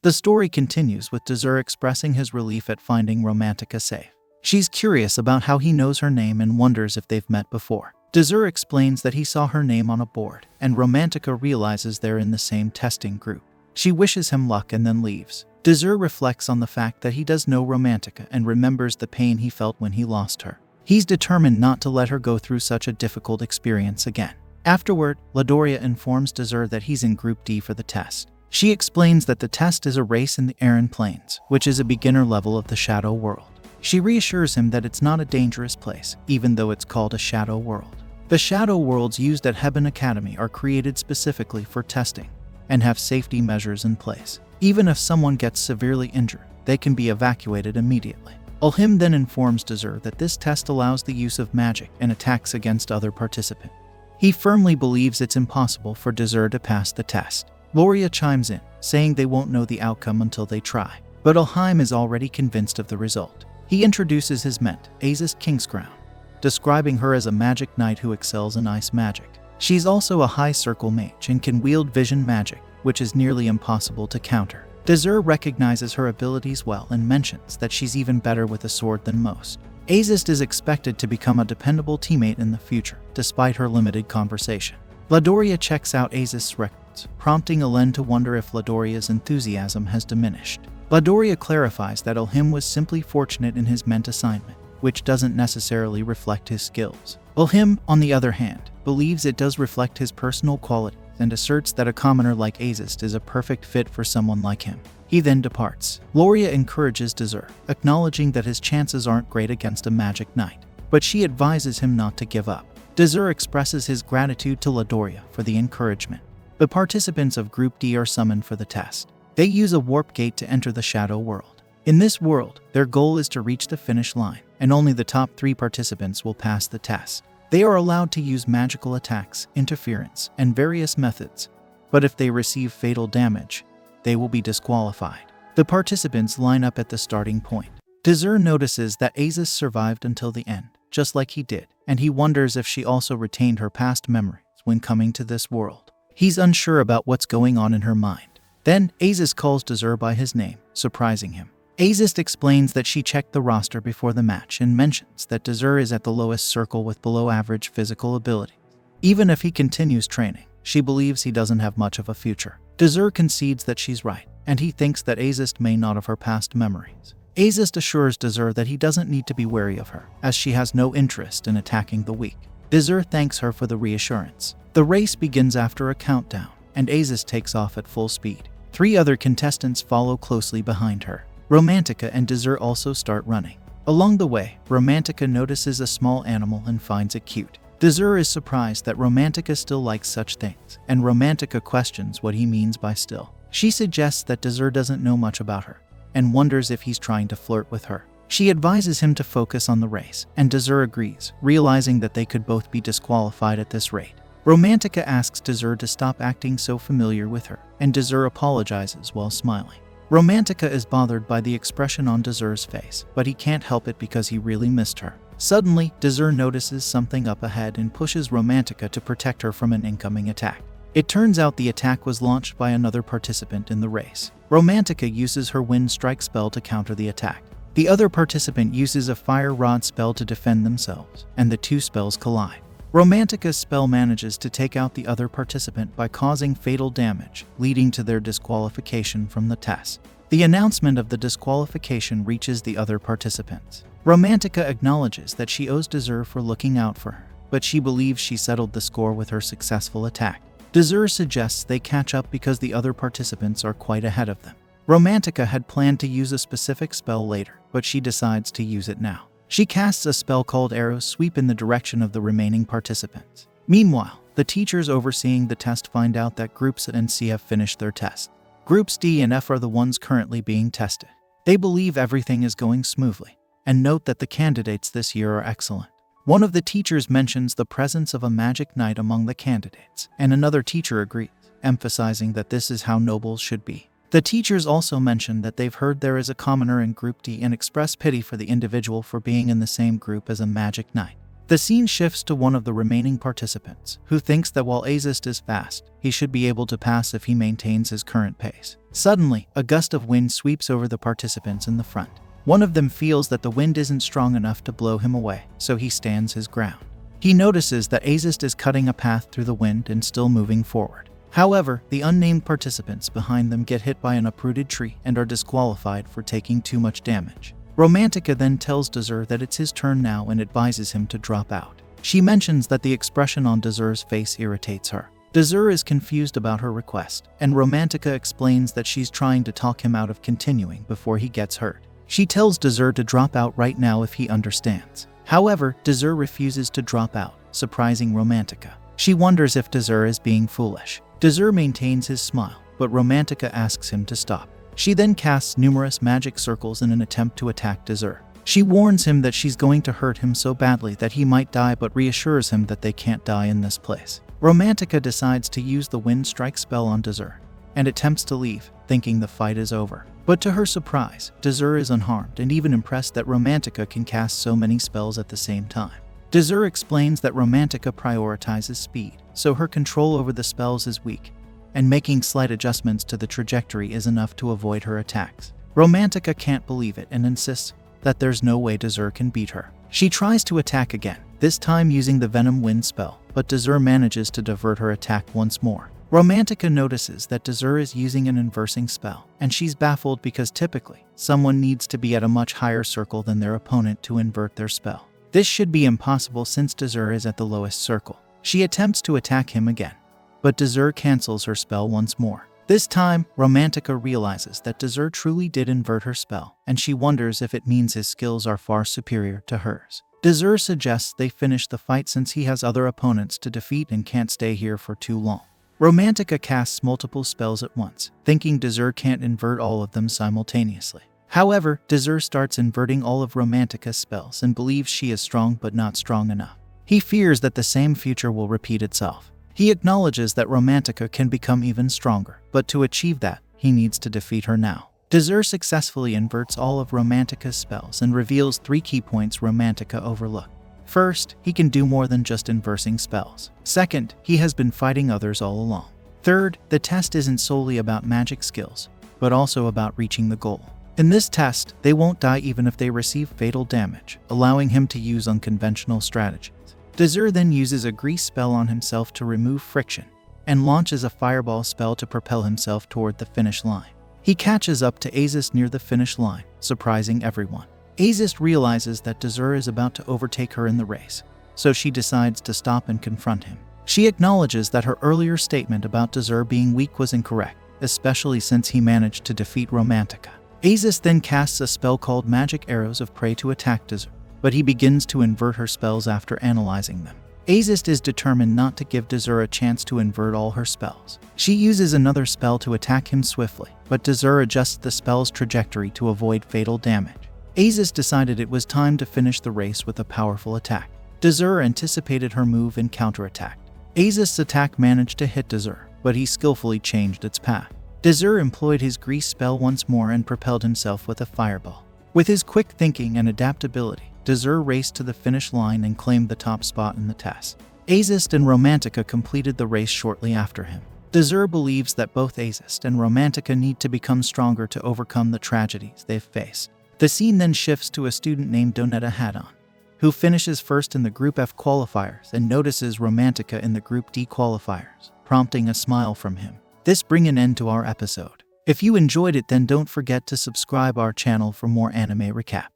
The story continues with Dazur expressing his relief at finding Romantica safe. She's curious about how he knows her name and wonders if they've met before. Dazur explains that he saw her name on a board, and Romantica realizes they're in the same testing group. She wishes him luck and then leaves. Dazur reflects on the fact that he does know Romantica and remembers the pain he felt when he lost her. He's determined not to let her go through such a difficult experience again. Afterward, Ladoria informs Dazur that he's in Group D for the test. She explains that the test is a race in the Aran Plains, which is a beginner level of the Shadow World. She reassures him that it's not a dangerous place, even though it's called a Shadow World. The Shadow Worlds used at Hebben Academy are created specifically for testing and have safety measures in place. Even if someone gets severely injured, they can be evacuated immediately. Alhim then informs Dazur that this test allows the use of magic and attacks against other participants. He firmly believes it's impossible for Dazur to pass the test. Loria chimes in, saying they won't know the outcome until they try. But Alhim is already convinced of the result. He introduces his ment, Azist Kingscrown, describing her as a magic knight who excels in ice magic. She's also a high circle mage and can wield vision magic, which is nearly impossible to counter. Dazur recognizes her abilities well and mentions that she's even better with a sword than most. Azist is expected to become a dependable teammate in the future, despite her limited conversation. Ladoria checks out Azist's records, prompting Alen to wonder if Ladoria's enthusiasm has diminished. Ladoria clarifies that Alhim was simply fortunate in his ment assignment, which doesn't necessarily reflect his skills. Alhim, on the other hand, believes it does reflect his personal qualities and asserts that a commoner like Azist is a perfect fit for someone like him. He then departs. Loria encourages Dazur, acknowledging that his chances aren't great against a magic knight, but she advises him not to give up. Dazur expresses his gratitude to Ladoria for the encouragement. The participants of Group D are summoned for the test. They use a warp gate to enter the Shadow World. In this world, their goal is to reach the finish line, and only the top 3 participants will pass the test. They are allowed to use magical attacks, interference, and various methods, but if they receive fatal damage, they will be disqualified. The participants line up at the starting point. Dazur notices that Azist survived until the end, just like he did, and he wonders if she also retained her past memories when coming to this world. He's unsure about what's going on in her mind. Then, Azist calls Dazur by his name, surprising him. Azist explains that she checked the roster before the match and mentions that Dazur is at the lowest circle with below-average physical ability. Even if he continues training, she believes he doesn't have much of a future. Dazur concedes that she's right, and he thinks that Azist may not have her past memories. Azist assures Dazur that he doesn't need to be wary of her, as she has no interest in attacking the weak. Dazur thanks her for the reassurance. The race begins after a countdown, and Azist takes off at full speed. 3 other contestants follow closely behind her. Romantica and Dazur also start running. Along the way, Romantica notices a small animal and finds it cute. Dazur is surprised that Romantica still likes such things, and Romantica questions what he means by still. She suggests that Dazur doesn't know much about her, and wonders if he's trying to flirt with her. She advises him to focus on the race, and Dazur agrees, realizing that they could both be disqualified at this rate. Romantica asks Dazur to stop acting so familiar with her, and Dazur apologizes while smiling. Romantica is bothered by the expression on Dazur's face, but he can't help it because he really missed her. Suddenly, Dazur notices something up ahead and pushes Romantica to protect her from an incoming attack. It turns out the attack was launched by another participant in the race. Romantica uses her Wind Strike spell to counter the attack. The other participant uses a Fire Rod spell to defend themselves, and the 2 spells collide. Romantica's spell manages to take out the other participant by causing fatal damage, leading to their disqualification from the test. The announcement of the disqualification reaches the other participants. Romantica acknowledges that she owes Dazur for looking out for her, but she believes she settled the score with her successful attack. Dazur suggests they catch up because the other participants are quite ahead of them. Romantica had planned to use a specific spell later, but she decides to use it now. She casts a spell called Arrow Sweep in the direction of the remaining participants. Meanwhile, the teachers overseeing the test find out that Groups A and C have finished their test. Groups D and F are the ones currently being tested. They believe everything is going smoothly, and note that the candidates this year are excellent. One of the teachers mentions the presence of a magic knight among the candidates, and another teacher agrees, emphasizing that this is how nobles should be. The teachers also mention that they've heard there is a commoner in Group D and express pity for the individual for being in the same group as a magic knight. The scene shifts to one of the remaining participants, who thinks that while Azist is fast, he should be able to pass if he maintains his current pace. Suddenly, a gust of wind sweeps over the participants in the front. One of them feels that the wind isn't strong enough to blow him away, so he stands his ground. He notices that Azist is cutting a path through the wind and still moving forward. However, the unnamed participants behind them get hit by an uprooted tree and are disqualified for taking too much damage. Romantica then tells Dazur that it's his turn now and advises him to drop out. She mentions that the expression on Dazur's face irritates her. Dazur is confused about her request, and Romantica explains that she's trying to talk him out of continuing before he gets hurt. She tells Dazur to drop out right now if he understands. However, Dazur refuses to drop out, surprising Romantica. She wonders if Dazur is being foolish. Dazur maintains his smile, but Romantica asks him to stop. She then casts numerous magic circles in an attempt to attack Dazur. She warns him that she's going to hurt him so badly that he might die, but reassures him that they can't die in this place. Romantica decides to use the Wind Strike spell on Dazur and attempts to leave, thinking the fight is over. But to her surprise, Dazur is unharmed and even impressed that Romantica can cast so many spells at the same time. Dazur explains that Romantica prioritizes speed, so her control over the spells is weak, and making slight adjustments to the trajectory is enough to avoid her attacks. Romantica can't believe it and insists that there's no way Dazur can beat her. She tries to attack again, this time using the Venom Wind spell, but Dazur manages to divert her attack once more. Romantica notices that Dazur is using an inversing spell, and she's baffled because typically, someone needs to be at a much higher circle than their opponent to invert their spell. This should be impossible since Dazur is at the lowest circle. She attempts to attack him again, but Dazur cancels her spell once more. This time, Romantica realizes that Dazur truly did invert her spell, and she wonders if it means his skills are far superior to hers. Dazur suggests they finish the fight since he has other opponents to defeat and can't stay here for too long. Romantica casts multiple spells at once, thinking Dazur can't invert all of them simultaneously. However, Dazur starts inverting all of Romantica's spells and believes she is strong but not strong enough. He fears that the same future will repeat itself. He acknowledges that Romantica can become even stronger, but to achieve that, he needs to defeat her now. Dazur successfully inverts all of Romantica's spells and reveals 3 key points Romantica overlooked. First, he can do more than just inversing spells. Second, he has been fighting others all along. Third, the test isn't solely about magic skills, but also about reaching the goal. In this test, they won't die even if they receive fatal damage, allowing him to use unconventional strategies. Dazur then uses a grease spell on himself to remove friction, and launches a fireball spell to propel himself toward the finish line. He catches up to Azist near the finish line, surprising everyone. Azist realizes that Dazur is about to overtake her in the race, so she decides to stop and confront him. She acknowledges that her earlier statement about Dazur being weak was incorrect, especially since he managed to defeat Romantica. Azist then casts a spell called Magic Arrows of Prey to attack Dazur, but he begins to invert her spells after analyzing them. Azist is determined not to give Dazur a chance to invert all her spells. She uses another spell to attack him swiftly, but Dazur adjusts the spell's trajectory to avoid fatal damage. Azist decided it was time to finish the race with a powerful attack. Dazur anticipated her move and counterattacked. Azist's attack managed to hit Dazur, but he skillfully changed its path. Dazur employed his grease spell once more and propelled himself with a fireball. With his quick thinking and adaptability, Dazur raced to the finish line and claimed the top spot in the test. Azist and Romantica completed the race shortly after him. Dazur believes that both Azist and Romantica need to become stronger to overcome the tragedies they've faced. The scene then shifts to a student named Donetta Haddon, who finishes first in the Group F qualifiers and notices Romantica in the Group D qualifiers, prompting a smile from him. This brings an end to our episode. If you enjoyed it, then don't forget to subscribe our channel for more anime recap.